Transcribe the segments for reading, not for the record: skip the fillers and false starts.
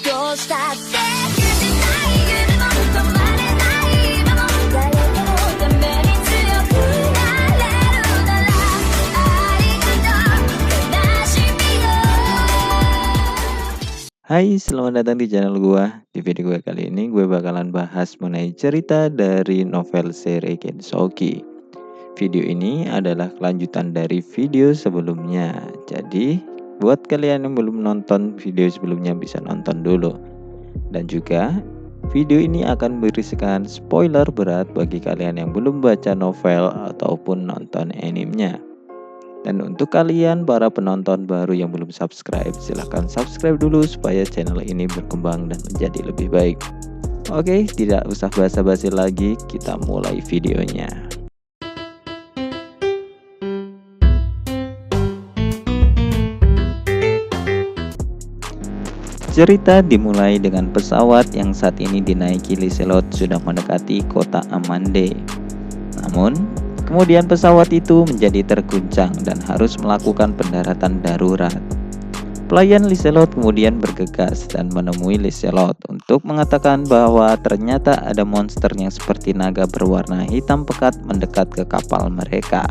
どうしたって許せない夢も止まれない今も誰かのために強くなれるならありがとう悲しみよ。 Hai, selamat datang di channel gua. Di video gue kali ini gue bakalan bahas mengenai cerita dari novel seri Kensoki. Video ini adalah kelanjutan dari video sebelumnya. Jadi, buat kalian yang belum nonton video sebelumnya bisa nonton dulu. Dan juga, video ini akan berisikan spoiler berat bagi kalian yang belum baca novel ataupun nonton animenya. Dan untuk kalian para penonton baru yang belum subscribe, silahkan subscribe dulu supaya channel ini berkembang dan menjadi lebih baik. Oke, tidak usah basa-basi lagi, kita mulai videonya. Cerita dimulai dengan pesawat yang saat ini dinaiki Liselot sudah mendekati kota Amande. Namun, kemudian pesawat itu menjadi terguncang dan harus melakukan pendaratan darurat. Pelayan Liselot kemudian bergegas dan menemui Liselot untuk mengatakan bahwa ternyata ada monster yang seperti naga berwarna hitam pekat mendekat ke kapal mereka.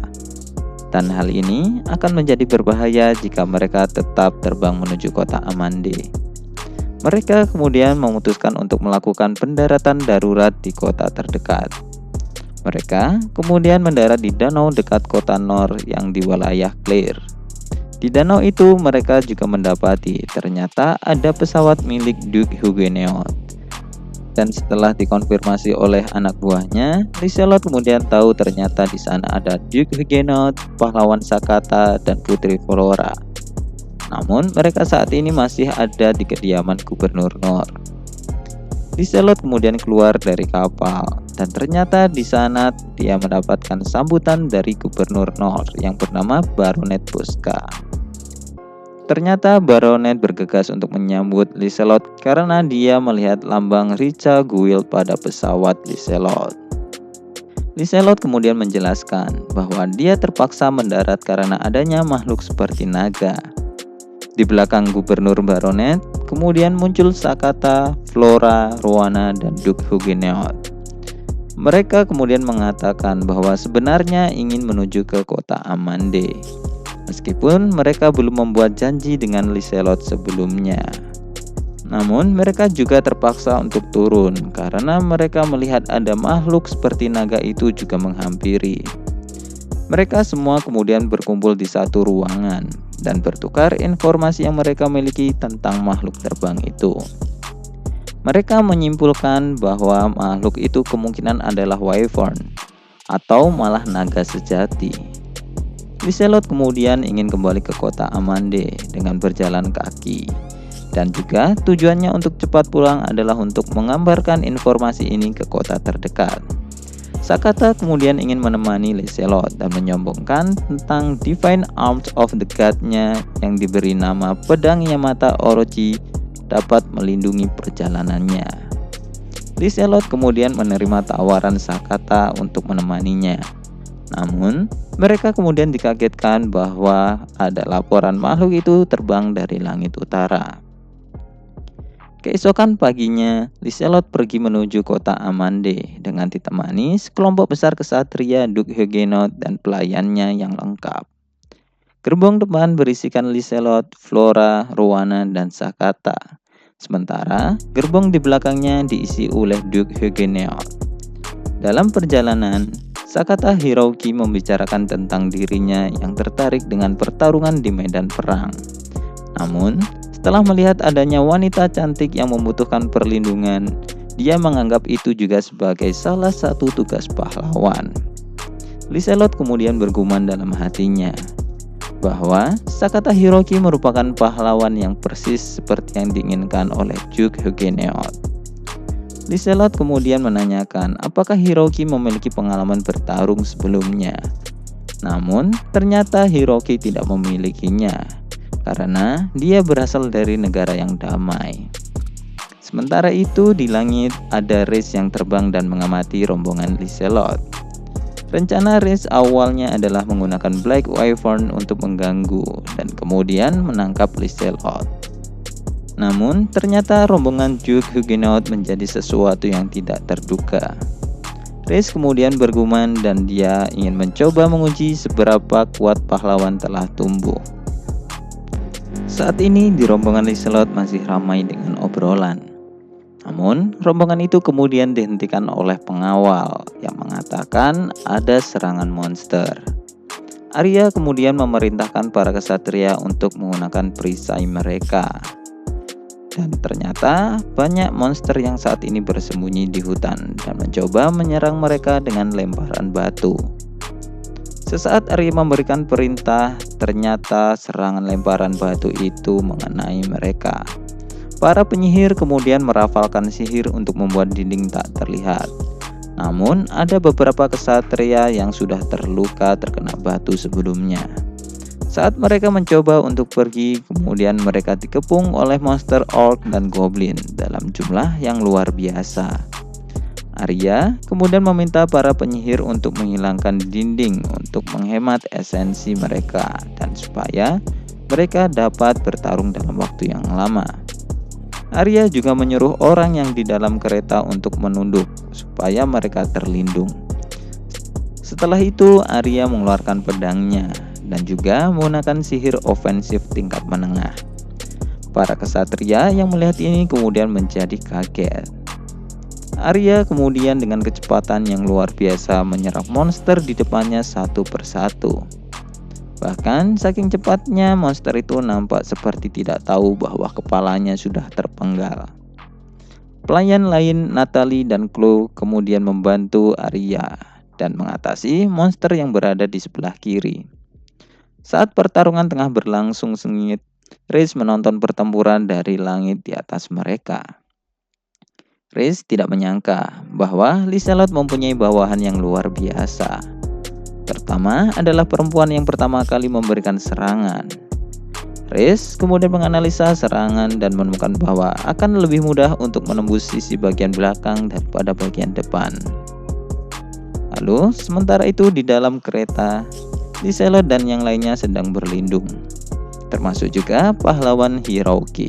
Dan hal ini akan menjadi berbahaya jika mereka tetap terbang menuju kota Amande. Mereka kemudian memutuskan untuk melakukan pendaratan darurat di kota terdekat. Mereka kemudian mendarat di danau dekat kota Nor yang di wilayah Clear. Di danau itu mereka juga mendapati ternyata ada pesawat milik Duke Huguenot. Dan setelah dikonfirmasi oleh anak buahnya, Liselot kemudian tahu ternyata di sana ada Duke Huguenot, pahlawan Sakata, dan Putri Flora. Namun mereka saat ini masih ada di kediaman Gubernur Nor. Liselot kemudian keluar dari kapal dan ternyata di sana dia mendapatkan sambutan dari Gubernur Nor yang bernama Baronet Bosca. Ternyata Baronet bergegas untuk menyambut Liselot karena dia melihat lambang Richa Guild pada pesawat Liselot. Liselot kemudian menjelaskan bahwa dia terpaksa mendarat karena adanya makhluk seperti naga. Di belakang Gubernur Baronet, kemudian muncul Sakata, Flora, Rowana, dan Duke Huguenot. Mereka kemudian mengatakan bahwa sebenarnya ingin menuju ke kota Amande, meskipun mereka belum membuat janji dengan Liselot sebelumnya. Namun mereka juga terpaksa untuk turun karena mereka melihat ada makhluk seperti naga itu juga menghampiri. Mereka semua kemudian berkumpul di satu ruangan dan bertukar informasi yang mereka miliki tentang makhluk terbang itu. Mereka menyimpulkan bahwa makhluk itu kemungkinan adalah Wyvern atau malah naga sejati. Liselot kemudian ingin kembali ke kota Amande dengan berjalan kaki. Dan juga tujuannya untuk cepat pulang adalah untuk mengabarkan informasi ini ke kota terdekat. Sakata kemudian ingin menemani Liselot dan menyombongkan tentang Divine Arms of the God-nya yang diberi nama Pedang Yamata Orochi dapat melindungi perjalanannya. Liselot kemudian menerima tawaran Sakata untuk menemaninya. Namun, mereka kemudian dikagetkan bahwa ada laporan makhluk itu terbang dari langit utara. Keesokan paginya, Liselot pergi menuju kota Amande dengan ditemani sekelompok besar kesatria Duke Huguenot dan pelayannya yang lengkap. Gerbong depan berisikan Liselot, Flora, Rowana, dan Sakata. Sementara gerbong di belakangnya diisi oleh Duke Huguenot. Dalam perjalanan, Sakata Hiroki membicarakan tentang dirinya yang tertarik dengan pertarungan di medan perang. Namun, setelah melihat adanya wanita cantik yang membutuhkan perlindungan, dia menganggap itu juga sebagai salah satu tugas pahlawan. Liselot kemudian bergumam dalam hatinya bahwa Sakata Hiroki merupakan pahlawan yang persis seperti yang diinginkan oleh Duke Huguenot. Liselot kemudian menanyakan apakah Hiroki memiliki pengalaman bertarung sebelumnya. Namun, ternyata Hiroki tidak memilikinya karena dia berasal dari negara yang damai. Sementara itu di langit ada Rish yang terbang dan mengamati rombongan Liselot. Rencana Rish awalnya adalah menggunakan Black Wyvern untuk mengganggu dan kemudian menangkap Liselot. Namun, ternyata rombongan Duke Huguenot menjadi sesuatu yang tidak terduga. Reese kemudian bergumam dan dia ingin mencoba menguji seberapa kuat pahlawan telah tumbuh. Saat ini di rombongan Liselot masih ramai dengan obrolan. Namun, rombongan itu kemudian dihentikan oleh pengawal yang mengatakan ada serangan monster. Arya kemudian memerintahkan para kesatria untuk menggunakan perisai mereka. Dan ternyata banyak monster yang saat ini bersembunyi di hutan dan mencoba menyerang mereka dengan lemparan batu. Sesaat Arya memberikan perintah, ternyata serangan lemparan batu itu mengenai mereka. Para penyihir kemudian merafalkan sihir untuk membuat dinding tak terlihat. Namun ada beberapa kesatria yang sudah terluka terkena batu sebelumnya. Saat mereka mencoba untuk pergi, kemudian mereka dikepung oleh monster orc dan goblin dalam jumlah yang luar biasa. Arya kemudian meminta para penyihir untuk menghilangkan dinding untuk menghemat esensi mereka dan supaya mereka dapat bertarung dalam waktu yang lama. Arya juga menyuruh orang yang di dalam kereta untuk menunduk supaya mereka terlindung. Setelah itu Arya mengeluarkan pedangnya dan juga menggunakan sihir ofensif tingkat menengah. Para kesatria yang melihat ini kemudian menjadi kaget. Arya kemudian dengan kecepatan yang luar biasa menyerang monster di depannya satu persatu. Bahkan saking cepatnya monster itu nampak seperti tidak tahu bahwa kepalanya sudah terpenggal. Pelayan lain Natalie dan Chloe kemudian membantu Arya dan mengatasi monster yang berada di sebelah kiri. Saat pertarungan tengah berlangsung sengit, Reese menonton pertempuran dari langit di atas mereka. Reese tidak menyangka bahwa Liselot mempunyai bawahan yang luar biasa. Pertama adalah perempuan yang pertama kali memberikan serangan. Reese kemudian menganalisa serangan dan menemukan bahwa akan lebih mudah untuk menembus sisi bagian belakang daripada bagian depan. Lalu, sementara itu di dalam kereta, Liselot dan yang lainnya sedang berlindung, termasuk juga pahlawan Hiroki,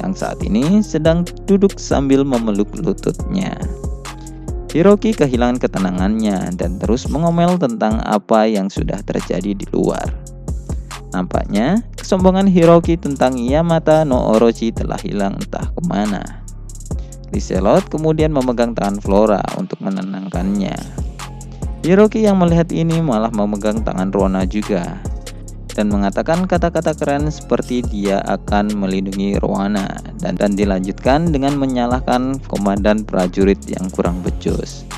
yang saat ini sedang duduk sambil memeluk lututnya. Hiroki kehilangan ketenangannya dan terus mengomel tentang apa yang sudah terjadi di luar. Nampaknya, kesombongan Hiroki tentang Yamata no Orochi telah hilang entah kemana. Liselot kemudian memegang tangan Flora untuk menenangkannya. Hiroki yang melihat ini malah memegang tangan Rona juga dan mengatakan kata-kata keren seperti dia akan melindungi Rowana dan dilanjutkan dengan menyalahkan komandan prajurit yang kurang becus.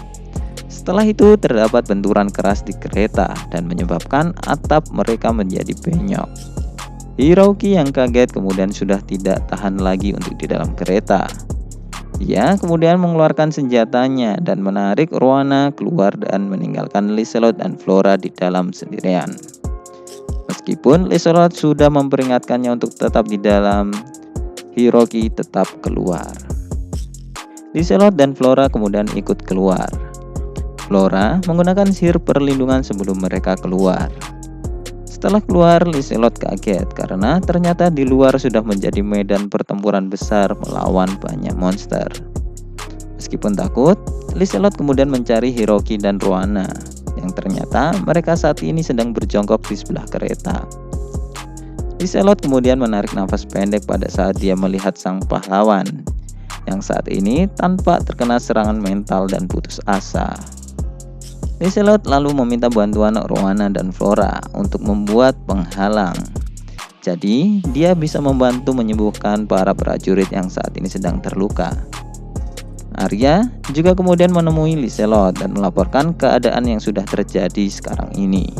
Setelah itu terdapat benturan keras di kereta dan menyebabkan atap mereka menjadi penyok. Hiroki yang kaget kemudian sudah tidak tahan lagi untuk di dalam kereta. Ia kemudian mengeluarkan senjatanya dan menarik Rowana keluar dan meninggalkan Liselot dan Flora di dalam sendirian. Meskipun Liselot sudah memperingatkannya untuk tetap di dalam, Hiroki tetap keluar. Liselot dan Flora kemudian ikut keluar. Flora menggunakan sihir perlindungan sebelum mereka keluar. Setelah keluar, Liselot kaget karena ternyata di luar sudah menjadi medan pertempuran besar melawan banyak monster. Meskipun takut, Liselot kemudian mencari Hiroki dan Rowana, yang ternyata mereka saat ini sedang berjongkok di sebelah kereta. Liselot kemudian menarik nafas pendek pada saat dia melihat sang pahlawan, yang saat ini tanpa terkena serangan mental dan putus asa. Liselot lalu meminta bantuan Rowana dan Flora untuk membuat penghalang. Jadi, dia bisa membantu menyembuhkan para prajurit yang saat ini sedang terluka. Arya juga kemudian menemui Liselot dan melaporkan keadaan yang sudah terjadi sekarang ini.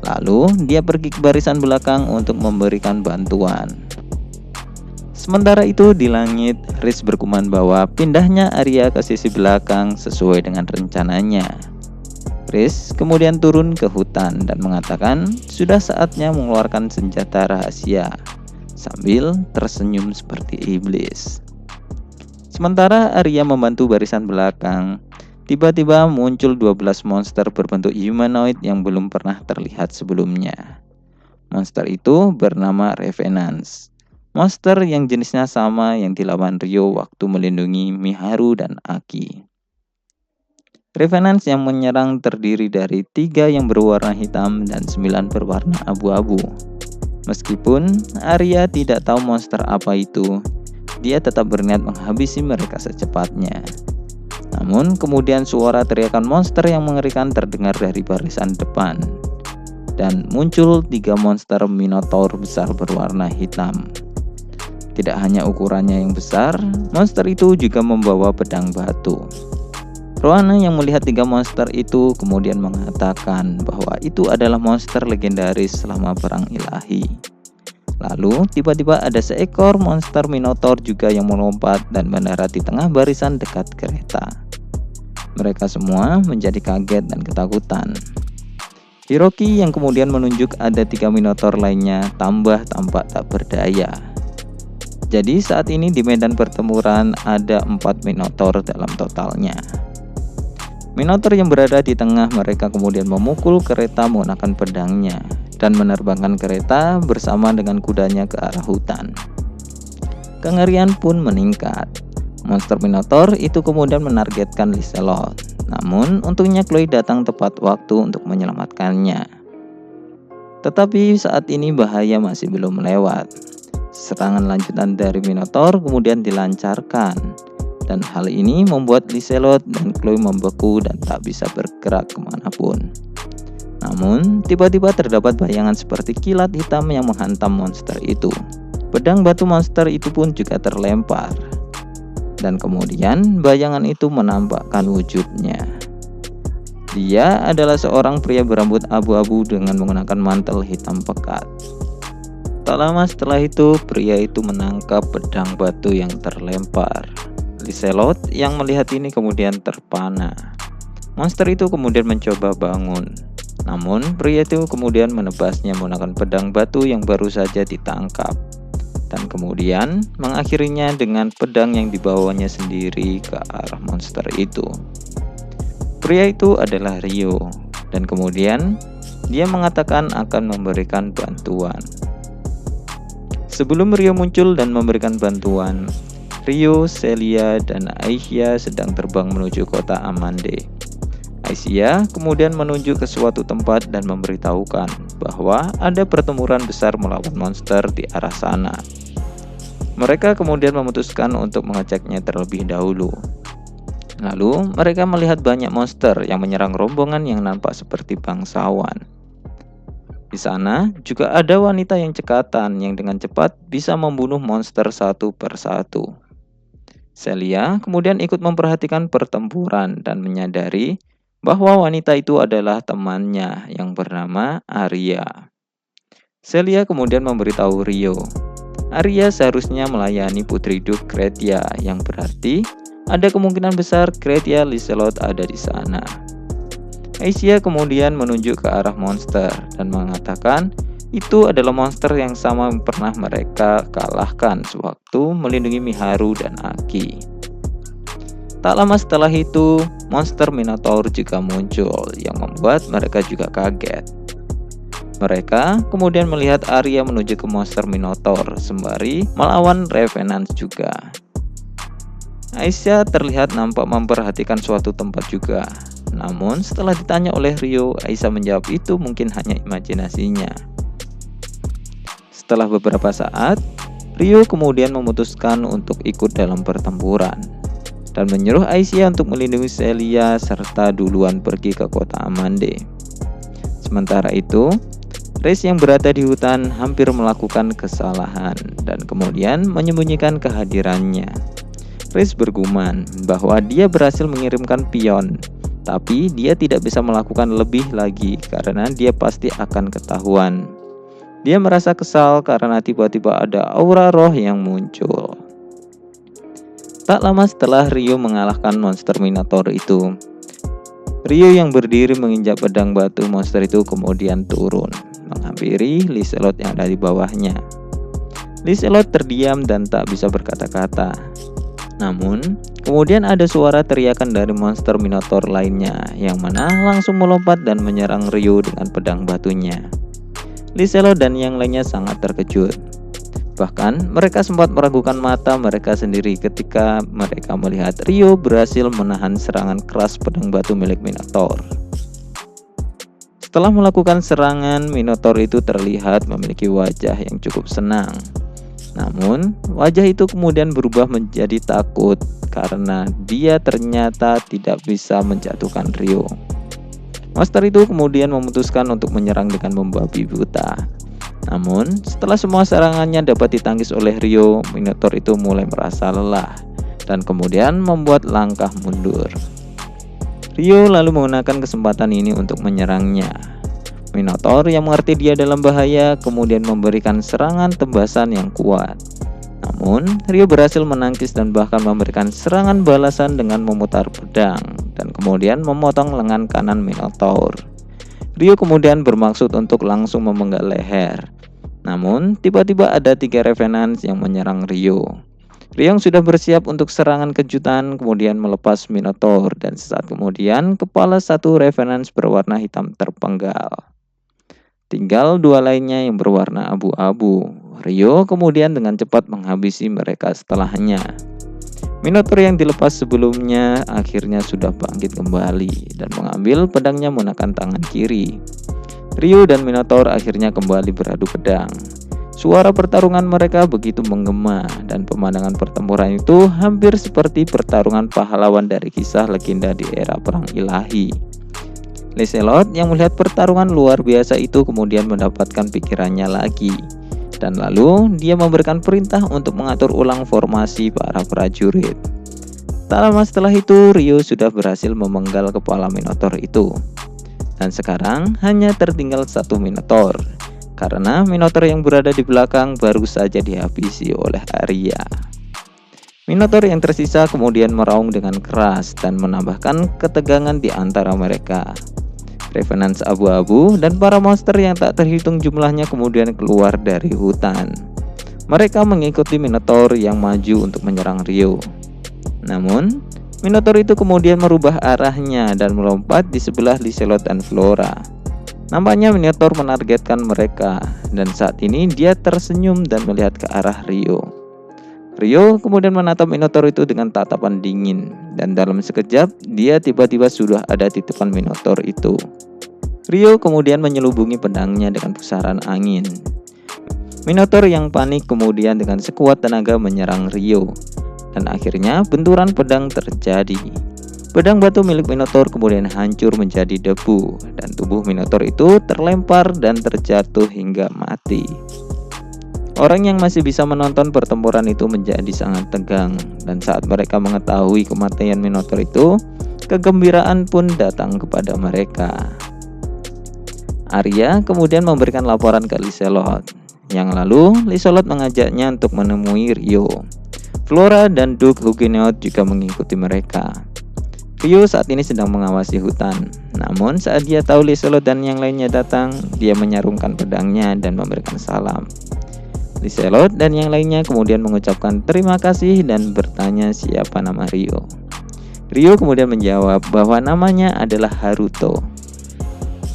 Lalu, dia pergi ke barisan belakang untuk memberikan bantuan. Sementara itu di langit, Reese bergumam bahwa pindahnya Arya ke sisi belakang sesuai dengan rencananya. Reese kemudian turun ke hutan dan mengatakan sudah saatnya mengeluarkan senjata rahasia sambil tersenyum seperti iblis. Sementara Arya membantu barisan belakang, tiba-tiba muncul 12 monster berbentuk humanoid yang belum pernah terlihat sebelumnya. Monster itu bernama Revenants. monster yang jenisnya sama yang dilawan Ryo waktu melindungi Miharu dan Aki. Revenants yang menyerang terdiri dari 3 yang berwarna hitam dan 9 berwarna abu-abu. Meskipun Arya tidak tahu monster apa itu, dia tetap berniat menghabisi mereka secepatnya. Namun kemudian suara teriakan monster yang mengerikan terdengar dari barisan depan. Dan muncul 3 monster Minotaur besar berwarna hitam. Tidak hanya ukurannya yang besar, monster itu juga membawa pedang batu. Rohana yang melihat 3 monster itu kemudian mengatakan bahwa itu adalah monster legendaris selama perang ilahi. Lalu tiba-tiba ada seekor monster Minotaur juga yang melompat dan mendarat di tengah barisan dekat kereta. Mereka semua menjadi kaget dan ketakutan. Hiroki yang kemudian menunjuk ada 3 Minotaur lainnya tambah tampak tak berdaya. Jadi saat ini di medan pertempuran ada 4 Minotaur dalam totalnya. Minotaur yang berada di tengah mereka kemudian memukul kereta menggunakan pedangnya dan menerbangkan kereta bersama dengan kudanya ke arah hutan. Kengerian pun meningkat. Monster Minotaur itu kemudian menargetkan Liselot. Namun untungnya Chloe datang tepat waktu untuk menyelamatkannya. Tetapi saat ini bahaya masih belum lewat. Serangan lanjutan dari Minotaur kemudian dilancarkan. Dan hal ini membuat Liselot dan Chloe membeku dan tak bisa bergerak kemanapun. Namun, tiba-tiba terdapat bayangan seperti kilat hitam yang menghantam monster itu. Pedang batu monster itu pun juga terlempar. Dan kemudian bayangan itu menampakkan wujudnya. Dia adalah seorang pria berambut abu-abu dengan menggunakan mantel hitam pekat. Tak lama setelah itu, pria itu menangkap pedang batu yang terlempar. Liselot yang melihat ini kemudian terpana. Monster itu kemudian mencoba bangun. Namun pria itu kemudian menebasnya menggunakan pedang batu yang baru saja ditangkap. Dan kemudian mengakhirinya dengan pedang yang dibawanya sendiri ke arah monster itu. Pria itu adalah Ryo. Dan kemudian dia mengatakan akan memberikan bantuan. Sebelum Ryo muncul dan memberikan bantuan, Ryo, Celia, dan Aisyah sedang terbang menuju kota Amande. Aisyah kemudian menunjuk ke suatu tempat dan memberitahukan bahwa ada pertempuran besar melawan monster di arah sana. Mereka kemudian memutuskan untuk mengeceknya terlebih dahulu. Lalu mereka melihat banyak monster yang menyerang rombongan yang nampak seperti bangsawan. Di sana juga ada wanita yang cekatan yang dengan cepat bisa membunuh monster satu persatu. Celia kemudian ikut memperhatikan pertempuran dan menyadari bahwa wanita itu adalah temannya yang bernama Arya. Celia kemudian memberitahu Ryo, Arya seharusnya melayani Putri Duke Kretia, yang berarti ada kemungkinan besar Kretia Liselot ada di sana. Aisyah kemudian menunjuk ke arah monster dan mengatakan itu adalah monster yang sama yang pernah mereka kalahkan sewaktu melindungi Miharu dan Aki. Tak lama setelah itu, monster Minotaur juga muncul yang membuat mereka juga kaget. Mereka kemudian melihat Arya menuju ke monster Minotaur sembari melawan Revenants juga. Aisyah terlihat nampak memperhatikan suatu tempat juga. Namun setelah ditanya oleh Ryo, Aisyah menjawab itu mungkin hanya imajinasinya. Setelah beberapa saat, Ryo kemudian memutuskan untuk ikut dalam pertempuran dan menyuruh Aisyah untuk melindungi Celia serta duluan pergi ke kota Amande. Sementara itu, Reis yang berada di hutan hampir melakukan kesalahan dan kemudian menyembunyikan kehadirannya. Reis bergumam bahwa dia berhasil mengirimkan pion, tapi dia tidak bisa melakukan lebih lagi karena dia pasti akan ketahuan. Dia merasa kesal karena tiba-tiba ada aura roh yang muncul. Tak lama setelah Ryo mengalahkan monster Minotaur itu, Ryo yang berdiri menginjak pedang batu monster itu kemudian turun, menghampiri Liselot yang ada di bawahnya. Liselot terdiam dan tak bisa berkata-kata. Namun, kemudian ada suara teriakan dari monster Minotaur lainnya, yang mana langsung melompat dan menyerang Ryo dengan pedang batunya. Liselot dan yang lainnya sangat terkejut. Bahkan mereka sempat meragukan mata mereka sendiri ketika mereka melihat Rio berhasil menahan serangan keras pedang batu milik Minotaur. Setelah melakukan serangan, Minotaur itu terlihat memiliki wajah yang cukup senang. Namun, wajah itu kemudian berubah menjadi takut karena dia ternyata tidak bisa menjatuhkan Rio. Monster itu kemudian memutuskan untuk menyerang dengan membabi buta. Namun, setelah semua serangannya dapat ditangkis oleh Rio, Minotaur itu mulai merasa lelah dan kemudian membuat langkah mundur. Rio lalu menggunakan kesempatan ini untuk menyerangnya. Minotaur yang mengerti dia dalam bahaya kemudian memberikan serangan tembasan yang kuat. Namun, Rio berhasil menangkis dan bahkan memberikan serangan balasan dengan memutar pedang dan kemudian memotong lengan kanan Minotaur. Rio kemudian bermaksud untuk langsung memenggal leher. Namun, tiba-tiba ada 3 Revenants yang menyerang Rio. Rio yang sudah bersiap untuk serangan kejutan kemudian melepas Minotaur dan sesaat kemudian kepala satu Revenant berwarna hitam terpenggal. Tinggal 2 lainnya yang berwarna abu-abu. Rio kemudian dengan cepat menghabisi mereka setelahnya. Minotaur yang dilepas sebelumnya akhirnya sudah bangkit kembali dan mengambil pedangnya menggunakan tangan kiri. Rio dan Minotaur akhirnya kembali beradu pedang. Suara pertarungan mereka begitu menggema dan pemandangan pertempuran itu hampir seperti pertarungan pahlawan dari kisah legenda di era perang ilahi. Lancelot yang melihat pertarungan luar biasa itu kemudian mendapatkan pikirannya lagi. Dan lalu dia memberikan perintah untuk mengatur ulang formasi para prajurit. Tak lama setelah itu Rio sudah berhasil memenggal kepala Minotaur itu. Dan sekarang hanya tertinggal 1 Minotaur. Karena Minotaur yang berada di belakang baru saja dihabisi oleh Arya. Minotaur yang tersisa kemudian meraung dengan keras dan menambahkan ketegangan di antara mereka. Revenants abu-abu dan para monster yang tak terhitung jumlahnya kemudian keluar dari hutan. Mereka mengikuti Minotaur yang maju untuk menyerang Rio. Namun, Minotaur itu kemudian merubah arahnya dan melompat di sebelah Lancelot dan Flora. Nampaknya Minotaur menargetkan mereka dan saat ini dia tersenyum dan melihat ke arah Rio. Rio kemudian menatap Minotaur itu dengan tatapan dingin dan dalam sekejap dia tiba-tiba sudah ada di depan Minotaur itu. Rio kemudian menyelubungi pedangnya dengan pusaran angin. Minotaur yang panik kemudian dengan sekuat tenaga menyerang Rio dan akhirnya benturan pedang terjadi. Pedang batu milik Minotaur kemudian hancur menjadi debu dan tubuh Minotaur itu terlempar dan terjatuh hingga mati. Orang yang masih bisa menonton pertempuran itu menjadi sangat tegang dan saat mereka mengetahui kematian Minotaur itu, kegembiraan pun datang kepada mereka. Arya kemudian memberikan laporan ke Lancelot. Yang lalu, Lancelot mengajaknya untuk menemui Rio. Flora dan Duke Huguenot juga mengikuti mereka. Rio saat ini sedang mengawasi hutan. Namun saat dia tahu Lancelot dan yang lainnya datang, dia menyarungkan pedangnya dan memberikan salam. Lancelot dan yang lainnya kemudian mengucapkan terima kasih dan bertanya siapa nama Rio. Rio kemudian menjawab bahwa namanya adalah Haruto.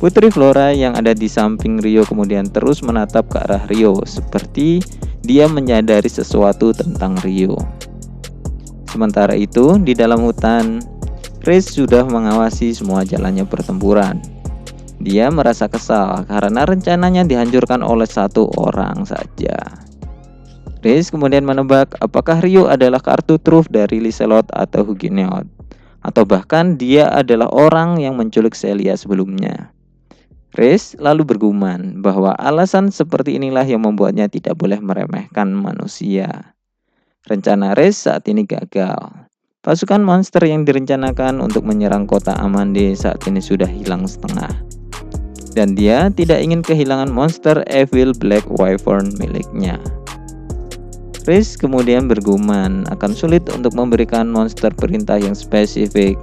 Putri Flora yang ada di samping Rio kemudian terus menatap ke arah Rio seperti dia menyadari sesuatu tentang Rio. Sementara itu di dalam hutan, Chris sudah mengawasi semua jalannya pertempuran. Dia merasa kesal karena rencananya dihancurkan oleh 1 orang saja. Chris kemudian menebak apakah Rio adalah kartu truf dari Lancelot atau Huguenot, atau bahkan dia adalah orang yang menculik Celia sebelumnya. Chris lalu bergumam bahwa alasan seperti inilah yang membuatnya tidak boleh meremehkan manusia. Rencana Chris saat ini gagal. Pasukan monster yang direncanakan untuk menyerang kota Amande saat ini sudah hilang setengah. Dan dia tidak ingin kehilangan monster Evil Black Wyvern miliknya. Chris kemudian bergumam akan sulit untuk memberikan monster perintah yang spesifik.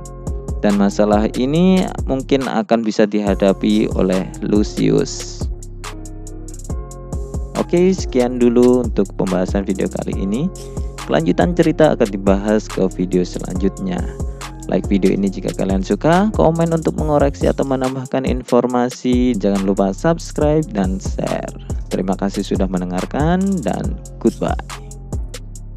Dan masalah ini mungkin akan bisa dihadapi oleh Lucius. Oke, sekian dulu untuk pembahasan video kali ini. Kelanjutan cerita akan dibahas ke video selanjutnya. Like video ini jika kalian suka, komen untuk mengoreksi atau menambahkan informasi, jangan lupa subscribe dan share. Terima kasih sudah mendengarkan dan goodbye.